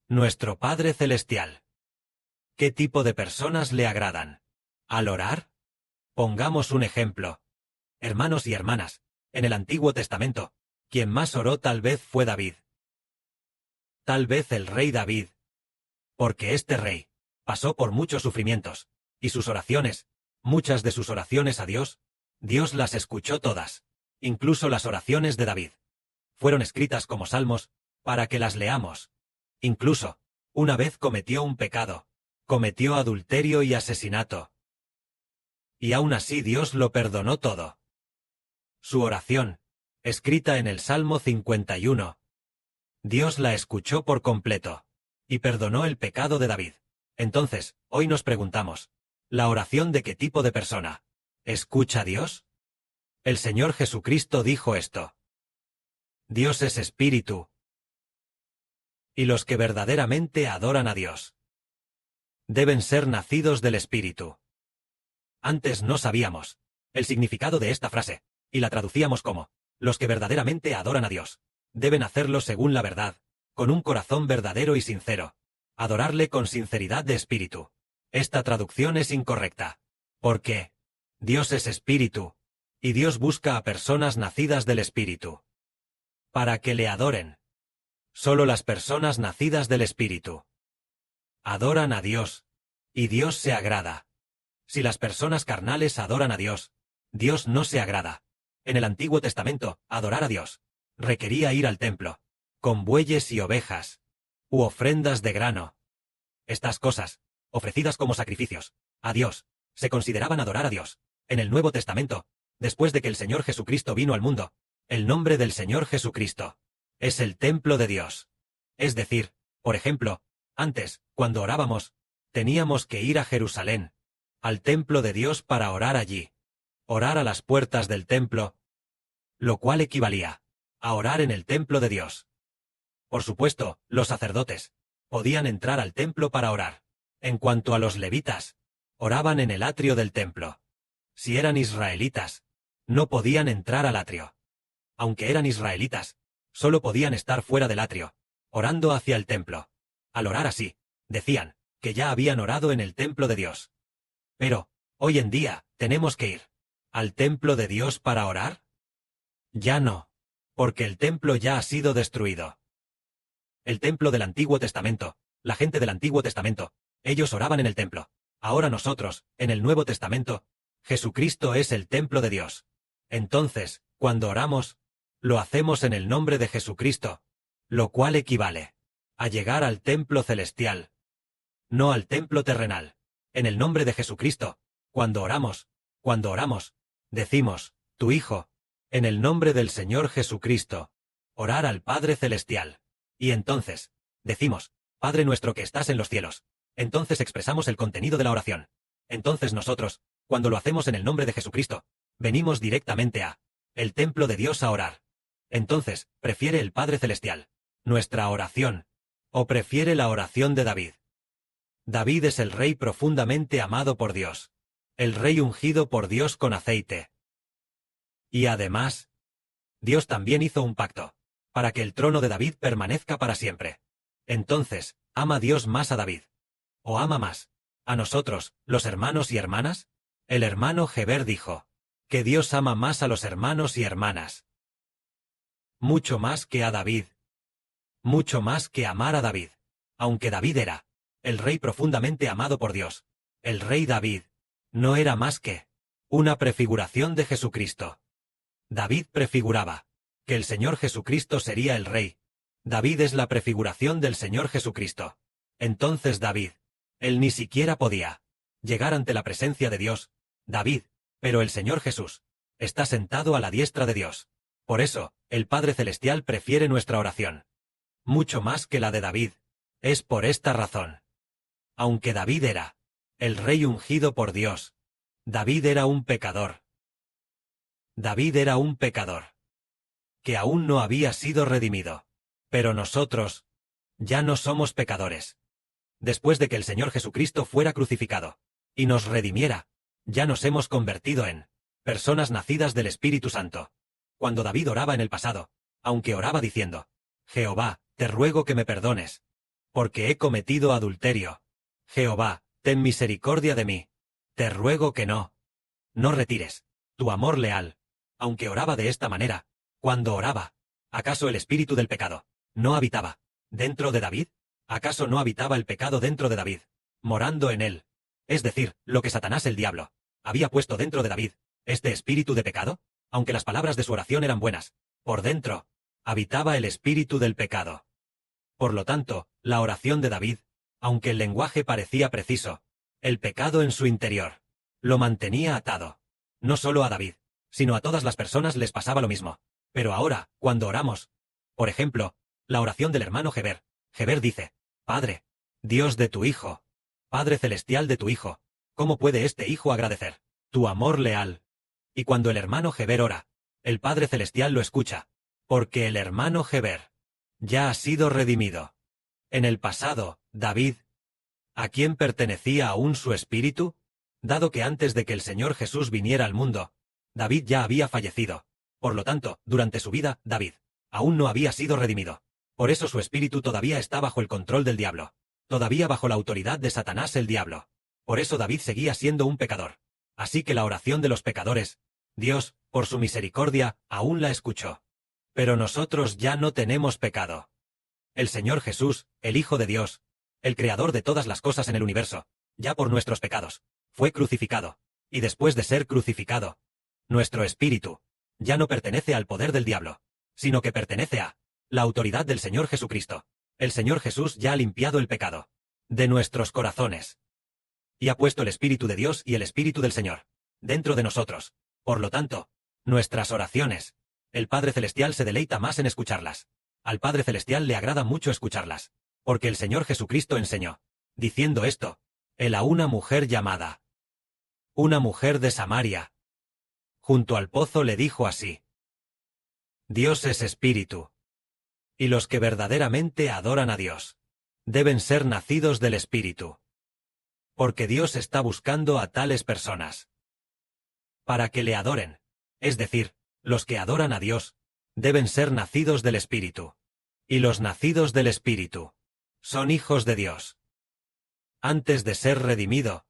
Nuestro Padre Celestial. ¿Qué tipo de personas le agradan? ¿Al orar? Pongamos un ejemplo. Hermanos y hermanas, en el Antiguo Testamento, quien más oró tal vez fue David. Tal vez el rey David. Porque este rey pasó por muchos sufrimientos, y sus oraciones, muchas de sus oraciones a Dios, Dios las escuchó todas, incluso las oraciones de David. Fueron escritas como salmos, para que las leamos. Incluso, una vez cometió un pecado, cometió adulterio y asesinato. Y aún así Dios lo perdonó todo. Su oración, escrita en el Salmo 51. Dios la escuchó por completo, y perdonó el pecado de David. Entonces, hoy nos preguntamos, ¿la oración de qué tipo de persona escucha a Dios? El Señor Jesucristo dijo esto. Dios es espíritu. Y los que verdaderamente adoran a Dios deben ser nacidos del Espíritu. Antes no sabíamos el significado de esta frase, y la traducíamos como, los que verdaderamente adoran a Dios deben hacerlo según la verdad, con un corazón verdadero y sincero, adorarle con sinceridad de espíritu. Esta traducción es incorrecta, porque Dios es espíritu, y Dios busca a personas nacidas del Espíritu para que le adoren. Solo las personas nacidas del Espíritu adoran a Dios, y Dios se agrada. Si las personas carnales adoran a Dios, Dios no se agrada. En el Antiguo Testamento, adorar a Dios requería ir al templo, con bueyes y ovejas, u ofrendas de grano. Estas cosas, ofrecidas como sacrificios a Dios, se consideraban adorar a Dios. En el Nuevo Testamento, después de que el Señor Jesucristo vino al mundo, el nombre del Señor Jesucristo es el templo de Dios. Es decir, por ejemplo, antes, cuando orábamos, teníamos que ir a Jerusalén, al templo de Dios para orar allí. Orar a las puertas del templo, lo cual equivalía a orar en el templo de Dios. Por supuesto, los sacerdotes podían entrar al templo para orar. En cuanto a los levitas, oraban en el atrio del templo. Si eran israelitas, no podían entrar al atrio. Aunque eran israelitas, solo podían estar fuera del atrio, orando hacia el templo. Al orar así, decían que ya habían orado en el templo de Dios. Pero, hoy en día, ¿tenemos que ir al templo de Dios para orar? Ya no, porque el templo ya ha sido destruido. El templo del Antiguo Testamento, la gente del Antiguo Testamento, ellos oraban en el templo. Ahora nosotros, en el Nuevo Testamento, Jesucristo es el templo de Dios. Entonces, cuando oramos, lo hacemos en el nombre de Jesucristo, lo cual equivale a llegar al templo celestial, no al templo terrenal. En el nombre de Jesucristo, cuando oramos, decimos, tu Hijo, en el nombre del Señor Jesucristo, orar al Padre Celestial. Y entonces, decimos, Padre nuestro que estás en los cielos. Entonces expresamos el contenido de la oración. Entonces nosotros, cuando lo hacemos en el nombre de Jesucristo, venimos directamente a el templo de Dios a orar. Entonces, ¿prefiere el Padre Celestial nuestra oración, o prefiere la oración de David? David es el rey profundamente amado por Dios, el rey ungido por Dios con aceite. Y además, Dios también hizo un pacto, para que el trono de David permanezca para siempre. Entonces, ¿ama Dios más a David? ¿O ama más a nosotros, los hermanos y hermanas? El hermano Heber dijo, que Dios ama más a los hermanos y hermanas. Mucho más que a David. Mucho más que amar a David. Aunque David era el rey profundamente amado por Dios, el rey David no era más que una prefiguración de Jesucristo. David prefiguraba que el Señor Jesucristo sería el rey. David es la prefiguración del Señor Jesucristo. Entonces David, él ni siquiera podía llegar ante la presencia de Dios, David, pero el Señor Jesús está sentado a la diestra de Dios. Por eso, el Padre Celestial prefiere nuestra oración mucho más que la de David. Es por esta razón. Aunque David era el rey ungido por Dios, David era un pecador. David era un pecador que aún no había sido redimido. Pero nosotros ya no somos pecadores. Después de que el Señor Jesucristo fuera crucificado y nos redimiera, ya nos hemos convertido en personas nacidas del Espíritu Santo. Cuando David oraba en el pasado, aunque oraba diciendo, Jehová, te ruego que me perdones, porque he cometido adulterio. Jehová, ten misericordia de mí. Te ruego que no retires tu amor leal. Aunque oraba de esta manera, cuando oraba, ¿acaso el espíritu del pecado no habitaba dentro de David? ¿Acaso no habitaba el pecado dentro de David, morando en él? Es decir, lo que Satanás el diablo había puesto dentro de David, este espíritu de pecado, aunque las palabras de su oración eran buenas, por dentro habitaba el espíritu del pecado. Por lo tanto, la oración de David, aunque el lenguaje parecía preciso, el pecado en su interior lo mantenía atado. No solo a David, sino a todas las personas les pasaba lo mismo. Pero ahora, cuando oramos, por ejemplo, la oración del hermano Heber dice: Padre, Dios de tu Hijo, Padre celestial de tu Hijo, ¿cómo puede este Hijo agradecer tu amor leal? Y cuando el hermano Heber ora, el Padre celestial lo escucha, porque el hermano Heber ya ha sido redimido. En el pasado, David, ¿a quién pertenecía aún su espíritu? Dado que antes de que el Señor Jesús viniera al mundo, David ya había fallecido. Por lo tanto, durante su vida, David aún no había sido redimido. Por eso su espíritu todavía está bajo el control del diablo, todavía bajo la autoridad de Satanás el diablo. Por eso David seguía siendo un pecador. Así que la oración de los pecadores, Dios, por su misericordia, aún la escuchó. Pero nosotros ya no tenemos pecado. El Señor Jesús, el Hijo de Dios, el Creador de todas las cosas en el universo, ya por nuestros pecados, fue crucificado. Y después de ser crucificado, nuestro espíritu ya no pertenece al poder del diablo, sino que pertenece a la autoridad del Señor Jesucristo. El Señor Jesús ya ha limpiado el pecado de nuestros corazones y ha puesto el Espíritu de Dios y el Espíritu del Señor dentro de nosotros. Por lo tanto, nuestras oraciones, el Padre Celestial se deleita más en escucharlas. Al Padre Celestial le agrada mucho escucharlas, porque el Señor Jesucristo enseñó, diciendo esto, él a una mujer llamada, una mujer de Samaria, junto al pozo le dijo así: Dios es espíritu, y los que verdaderamente adoran a Dios deben ser nacidos del Espíritu. Porque Dios está buscando a tales personas para que le adoren. Es decir, los que adoran a Dios deben ser nacidos del Espíritu. Y los nacidos del Espíritu son hijos de Dios. Antes de ser redimido,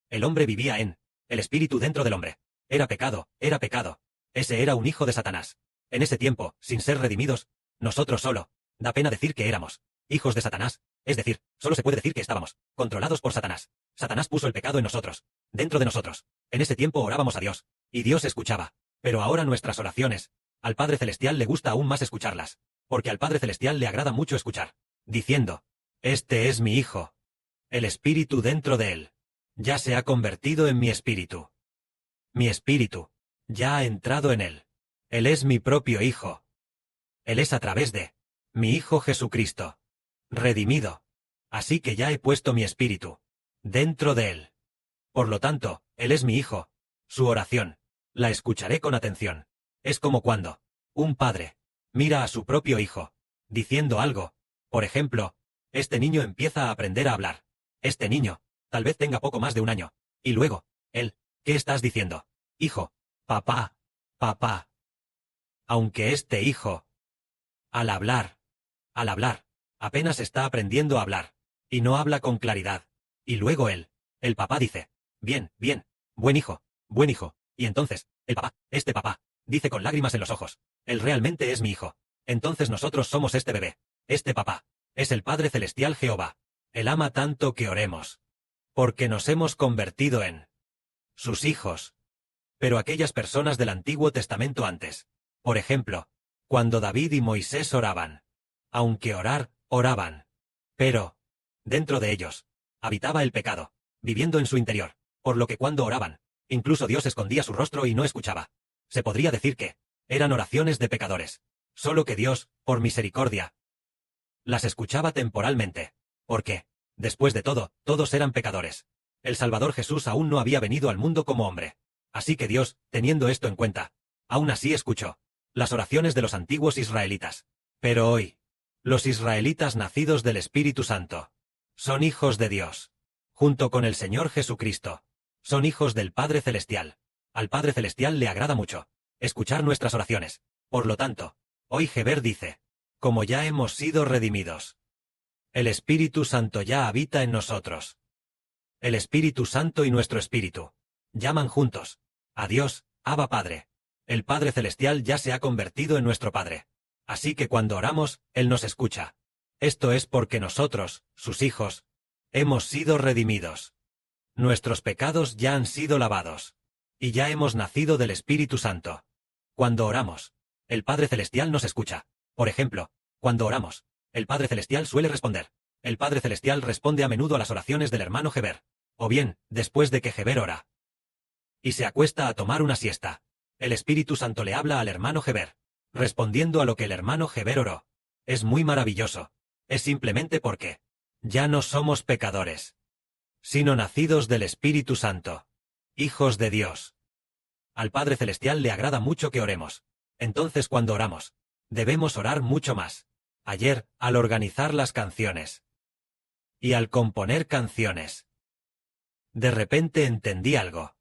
el hombre vivía en el Espíritu dentro del hombre. Era pecado, era pecado. Ese era un hijo de Satanás. En ese tiempo, sin ser redimidos, nosotros solo, da pena decir que éramos hijos de Satanás, es decir, solo se puede decir que estábamos controlados por Satanás. Satanás puso el pecado en nosotros, dentro de nosotros. En ese tiempo orábamos a Dios, y Dios escuchaba. Pero ahora nuestras oraciones, al Padre Celestial le gusta aún más escucharlas, porque al Padre Celestial le agrada mucho escuchar, diciendo: Este es mi Hijo. El Espíritu dentro de él ya se ha convertido en mi espíritu. Mi espíritu ya ha entrado en él. Él es mi propio Hijo. Él es a través de mi Hijo Jesucristo redimido. Así que ya he puesto mi espíritu dentro de él. Por lo tanto, él es mi Hijo. Su oración la escucharé con atención. Es como cuando un padre mira a su propio hijo, diciendo algo. Por ejemplo, este niño empieza a aprender a hablar. Este niño tal vez tenga poco más de un año. Y luego, él, ¿qué estás diciendo? Hijo, papá, papá. Aunque este hijo, al hablar, apenas está aprendiendo a hablar, y no habla con claridad. Y luego él, el papá dice: Bien, bien, buen hijo, y entonces, el papá, este papá, dice con lágrimas en los ojos: Él realmente es mi hijo. Entonces nosotros somos este bebé, este papá, es el Padre Celestial Jehová. Él ama tanto que oremos, porque nos hemos convertido en sus hijos. Pero aquellas personas del Antiguo Testamento antes, por ejemplo, cuando David y Moisés oraban, aunque oraban, pero dentro de ellos habitaba el pecado, viviendo en su interior, por lo que cuando oraban, incluso Dios escondía su rostro y no escuchaba. Se podría decir que eran oraciones de pecadores, solo que Dios, por misericordia, las escuchaba temporalmente, porque, después de todo, todos eran pecadores. El Salvador Jesús aún no había venido al mundo como hombre. Así que Dios, teniendo esto en cuenta, aún así escuchó las oraciones de los antiguos israelitas. Pero hoy, los israelitas nacidos del Espíritu Santo son hijos de Dios, junto con el Señor Jesucristo. Son hijos del Padre Celestial. Al Padre Celestial le agrada mucho escuchar nuestras oraciones. Por lo tanto, hoy Heber dice: como ya hemos sido redimidos, El Espíritu Santo ya habita en nosotros. El Espíritu Santo y nuestro Espíritu llaman juntos a Dios, Abba Padre. El Padre Celestial ya se ha convertido en nuestro Padre. Así que cuando oramos, Él nos escucha. Esto es porque nosotros, sus hijos, hemos sido redimidos. Nuestros pecados ya han sido lavados. Y ya hemos nacido del Espíritu Santo. Cuando oramos, el Padre Celestial nos escucha. Por ejemplo, cuando oramos, el Padre Celestial suele responder. El Padre Celestial responde a menudo a las oraciones del hermano Heber. O bien, después de que Heber ora y se acuesta a tomar una siesta, el Espíritu Santo le habla al hermano Heber, respondiendo a lo que el hermano Heber oró. Es muy maravilloso. Es simplemente porque ya no somos pecadores, sino nacidos del Espíritu Santo, hijos de Dios. Al Padre Celestial le agrada mucho que oremos. Entonces cuando oramos, debemos orar mucho más. Ayer, al organizar las canciones y al componer canciones, de repente entendí algo.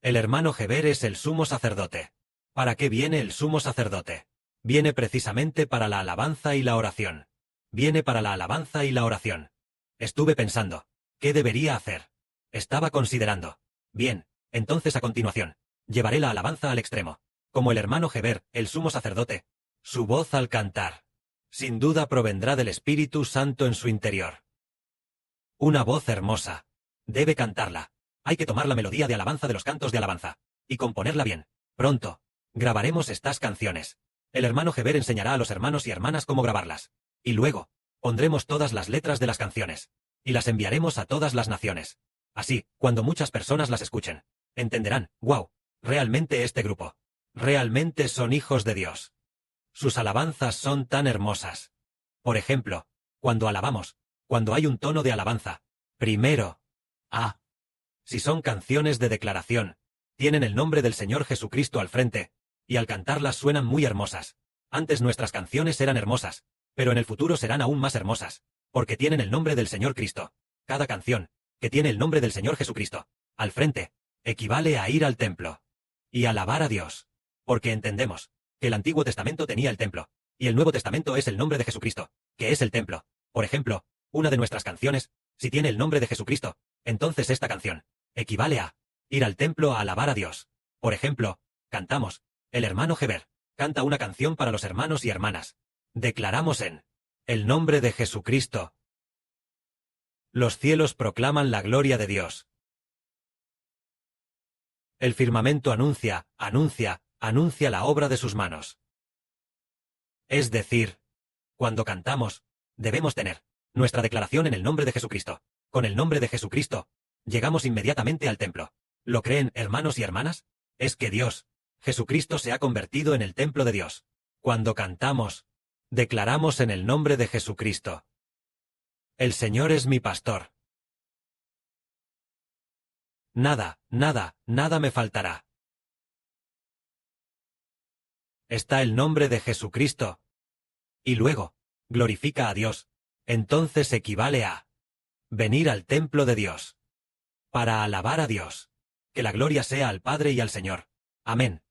El hermano Heber es el sumo sacerdote. ¿Para qué viene el sumo sacerdote? Viene precisamente para la alabanza y la oración. Viene para la alabanza y la oración. Estuve pensando, ¿qué debería hacer? Estaba considerando. Bien, entonces a continuación, llevaré la alabanza al extremo. Como el hermano Heber, el sumo sacerdote. Su voz al cantar, sin duda provendrá del Espíritu Santo en su interior. Una voz hermosa. Debe cantarla. Hay que tomar la melodía de alabanza de los cantos de alabanza y componerla bien. Pronto grabaremos estas canciones. El hermano Heber enseñará a los hermanos y hermanas cómo grabarlas. Y luego pondremos todas las letras de las canciones y las enviaremos a todas las naciones. Así, cuando muchas personas las escuchen, entenderán, wow, realmente este grupo, realmente son hijos de Dios. Sus alabanzas son tan hermosas. Por ejemplo, cuando alabamos, cuando hay un tono de alabanza, primero, si son canciones de declaración, tienen el nombre del Señor Jesucristo al frente, y al cantarlas suenan muy hermosas. Antes nuestras canciones eran hermosas, pero en el futuro serán aún más hermosas, porque tienen el nombre del Señor Cristo. Cada canción, que tiene el nombre del Señor Jesucristo al frente, equivale a ir al templo y alabar a Dios, porque entendemos que el Antiguo Testamento tenía el templo, y el Nuevo Testamento es el nombre de Jesucristo, que es el templo. Por ejemplo, una de nuestras canciones, si tiene el nombre de Jesucristo, entonces esta canción equivale a ir al templo a alabar a Dios. Por ejemplo, cantamos, el hermano Heber canta una canción para los hermanos y hermanas. Declaramos en el nombre de Jesucristo. Los cielos proclaman la gloria de Dios. El firmamento anuncia la obra de sus manos. Es decir, cuando cantamos, debemos tener nuestra declaración en el nombre de Jesucristo. Con el nombre de Jesucristo, llegamos inmediatamente al templo. ¿Lo creen, hermanos y hermanas? Es que Dios, Jesucristo se ha convertido en el templo de Dios. Cuando cantamos, declaramos en el nombre de Jesucristo. El Señor es mi pastor. Nada me faltará. Está el nombre de Jesucristo. Y luego, glorifica a Dios. Entonces equivale a venir al templo de Dios para alabar a Dios. Que la gloria sea al Padre y al Señor. Amén.